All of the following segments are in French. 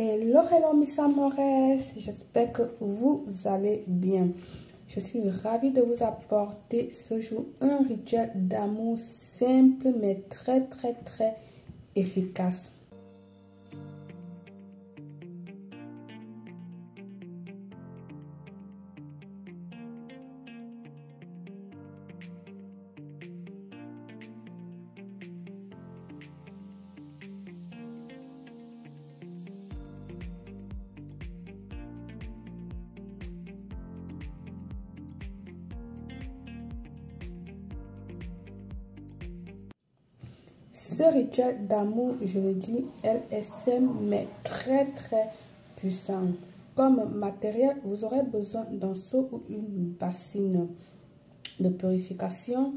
Hello, hello, Miss Amores. J'espère que vous allez bien. Je suis ravie de vous apporter ce jour un rituel d'amour simple mais très efficace. Ce rituel d'amour, je le dis, elle est simple mais très puissant. Comme matériel, vous aurez besoin d'un seau ou une bassine de purification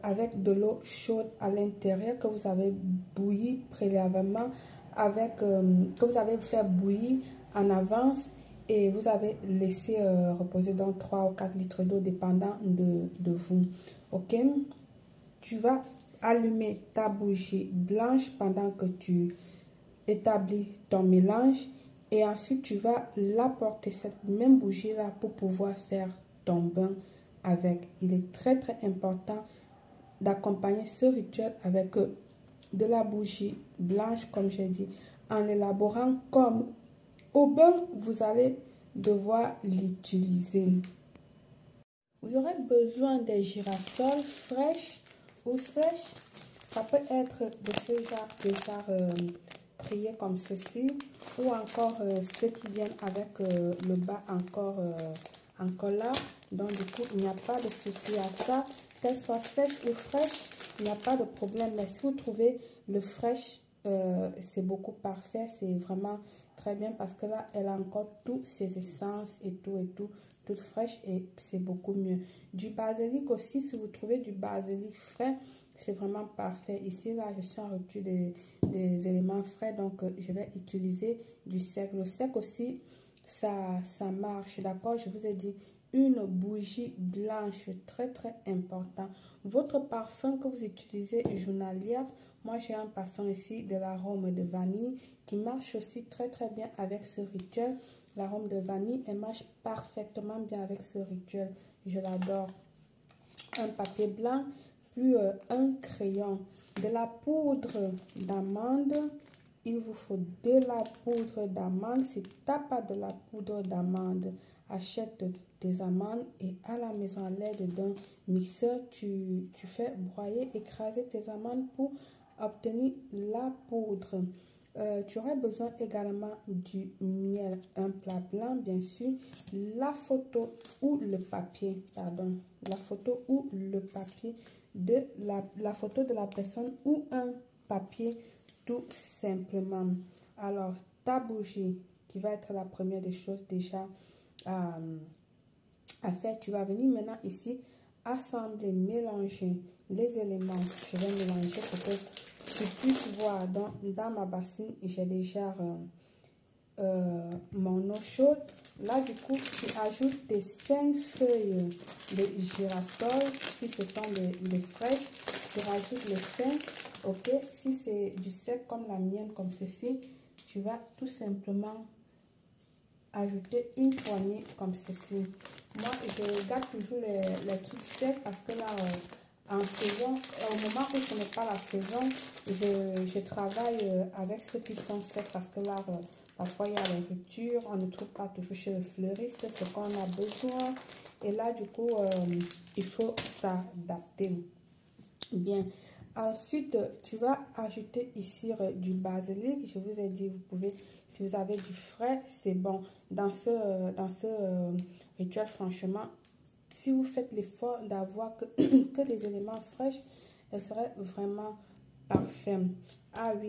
avec de l'eau chaude à l'intérieur que vous avez bouilli préalablement, que vous avez fait bouillir en avance et vous avez laissé reposer dans 3 ou 4 litres d'eau dépendant de vous. Ok, tu vas allumer ta bougie blanche pendant que tu établis ton mélange et ensuite tu vas l'apporter cette même bougie là pour pouvoir faire ton bain avec. Il est très important d'accompagner ce rituel avec de la bougie blanche, comme j'ai dit, en l'élaborant comme au bain vous allez devoir l'utiliser. Vous aurez besoin des girasol fraîches ou sèches. Ça peut être de ce genre triés comme ceci, ou encore ceux qui viennent avec le bas encore là. Donc du coup il n'y a pas de souci à ça, qu'elle soit sèche ou fraîche, il n'y a pas de problème. Mais si vous trouvez le fraîche, c'est beaucoup parfait, c'est vraiment très bien parce que là elle a encore toutes ses essences et tout toute fraîche, et c'est beaucoup mieux. Du basilic aussi, si vous trouvez du basilic frais, c'est vraiment parfait. Ici là je suis en rupture des éléments frais, donc je vais utiliser du sec. Le sec aussi ça marche, d'accord. Je vous ai dit une bougie blanche, très important. Votre parfum que vous utilisez journalière, moi j'ai un parfum ici de l'arôme de vanille qui marche aussi très bien avec ce rituel. L'arôme de vanille, elle marche parfaitement bien avec ce rituel, je l'adore. Un papier blanc, puis un crayon, de la poudre d'amande. Il vous faut de la poudre d'amande. Si tu n'as pas de la poudre d'amande, achète des amandes et à la maison à l'aide d'un mixeur, tu fais broyer, écraser tes amandes pour obtenir la poudre. Tu aurais besoin également du miel, un plat blanc bien sûr, la photo ou le papier, la photo ou le papier de la photo de la personne ou un papier tout simplement. Alors ta bougie qui va être la première des choses déjà à faire, tu vas venir maintenant ici assembler, mélanger les éléments. Je vais mélanger pour que tu puisses voir dans ma bassine, j'ai déjà mon eau chaude. Là du coup tu ajoutes tes 5 feuilles de girasol. Si ce sont les fraîches, tu rajoutes les 5. Ok, si c'est du sec comme la mienne, comme ceci, tu vas tout simplement ajouter une poignée comme ceci. Moi je garde toujours les trucs secs parce que là en saison, au moment où ce n'est pas la saison, je travaille avec ceux qui sont secs parce que là parfois il y a les ruptures, on ne trouve pas toujours chez le fleuriste ce qu'on a besoin, et là du coup il faut s'adapter. Bien, ensuite tu vas ajouter ici du basilic. Je vous ai dit, vous pouvez, si vous avez du frais, c'est bon. Dans ce rituel, franchement, si vous faites l'effort d'avoir que des éléments fraîches, elle serait vraiment parfait. Ah oui,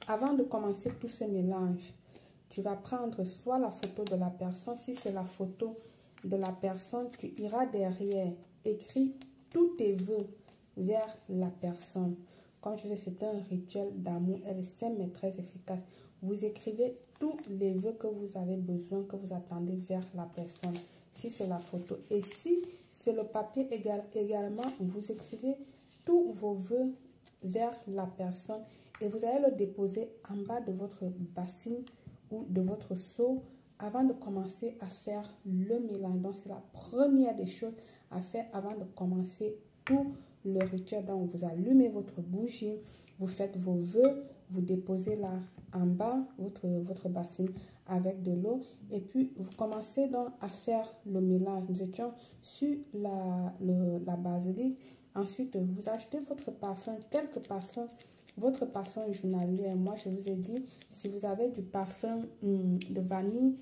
avant de commencer tout ce mélange, tu vas prendre soit la photo de la personne. Si c'est la photo de la personne, tu iras derrière, écris tous tes vœux vers la personne. Comme je disais, c'est un rituel d'amour. Elle est simple mais très efficace. Vous écrivez tous les vœux que vous avez besoin, que vous attendez vers la personne. Si c'est la photo. Et si c'est le papier également, vous écrivez tous vos vœux vers la personne. et vous allez le déposer en bas de votre bassine ou de votre seau avant de commencer à faire le mélange. Donc, c'est la première des choses à faire avant de commencer tout le rituel. Donc, vous allumez votre bougie, vous faites vos vœux, vous déposez là en bas votre bassine avec de l'eau et puis vous commencez donc à faire le mélange. Nous étions sur la basilique. Ensuite, vous achetez votre parfum, quelques parfums, votre parfum journalier. Moi, je vous ai dit, si vous avez du parfum de vanille,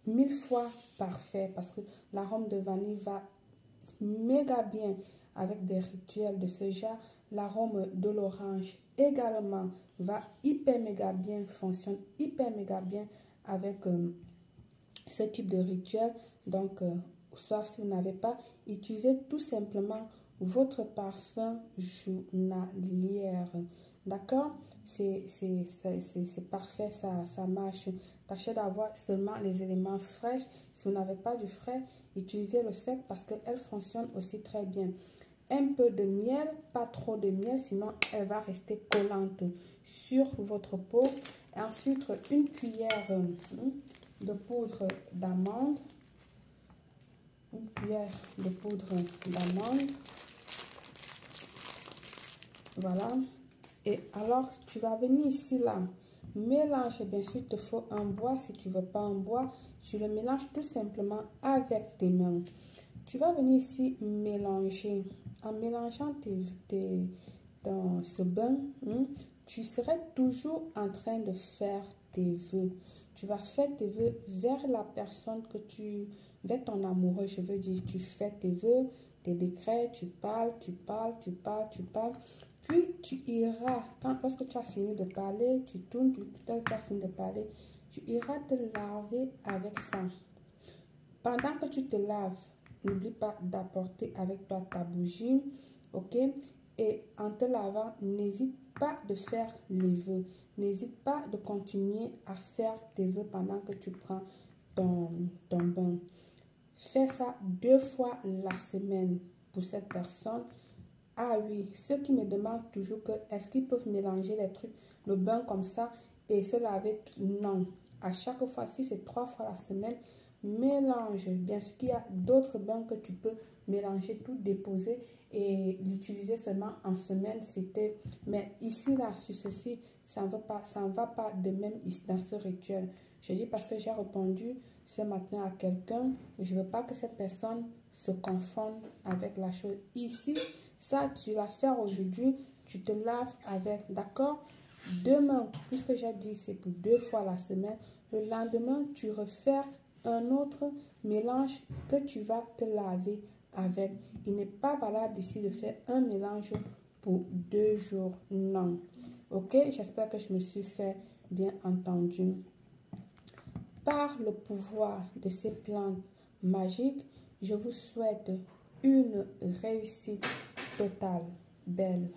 1000 fois parfait parce que l'arôme de vanille va méga bien avec des rituels de ce genre. L'arôme de l'orange également va hyper méga bien, fonctionne hyper méga bien avec ce type de rituel. Donc, sauf si vous n'avez pas, utilisez tout simplement votre parfum journalière. D'accord? C'est parfait, ça marche. Tâchez d'avoir seulement les éléments fraîches. Si vous n'avez pas du frais, utilisez le sec parce qu'elle fonctionne aussi très bien. Un peu de miel, pas trop de miel, sinon elle va rester collante sur votre peau. Et ensuite, une cuillère de poudre d'amande. Une cuillère de poudre d'amande. Voilà. Et alors, tu vas venir ici, là, mélanger. Bien sûr, il te faut un bois. Si tu ne veux pas un bois, tu le mélanges tout simplement avec tes mains. Tu vas venir ici mélanger. En mélangeant dans ce bain, tu serais toujours en train de faire tes vœux. Tu vas faire tes vœux vers la personne vers ton amoureux, je veux dire. Tu fais tes vœux, tes décrets, tu parles. Puis tu iras, lorsque tu as fini de parler, tu tournes, tu as fini de parler, tu iras te laver avec ça. Pendant que tu te laves, n'oublie pas d'apporter avec toi ta bougie, ok? Et en te lavant, n'hésite pas de faire les vœux. N'hésite pas de continuer à faire tes vœux pendant que tu prends ton bain. Fais ça 2 fois la semaine pour cette personne. Ah oui, ceux qui me demandent toujours que est-ce qu'ils peuvent mélanger les trucs, le bain comme ça et se laver. Non, à chaque fois, si c'est 3 fois la semaine, mélange. Bien sûr qu'il y a d'autres bains que tu peux mélanger, tout déposer et l'utiliser seulement en semaine. Mais ici, là, sur ceci, ça ne va pas de même ici dans ce rituel. Je dis parce que j'ai répondu ce matin à quelqu'un, je ne veux pas que cette personne se confonde avec la chose. Ici, ça, tu vas faire aujourd'hui, tu te laves avec, d'accord? Demain, puisque j'ai dit c'est pour 2 fois la semaine, le lendemain, tu refais un autre mélange que tu vas te laver avec. Il n'est pas valable ici de faire un mélange pour 2 jours. Non. Ok? J'espère que je me suis fait bien entendu. Par le pouvoir de ces plantes magiques, je vous souhaite une réussite totale. Belle.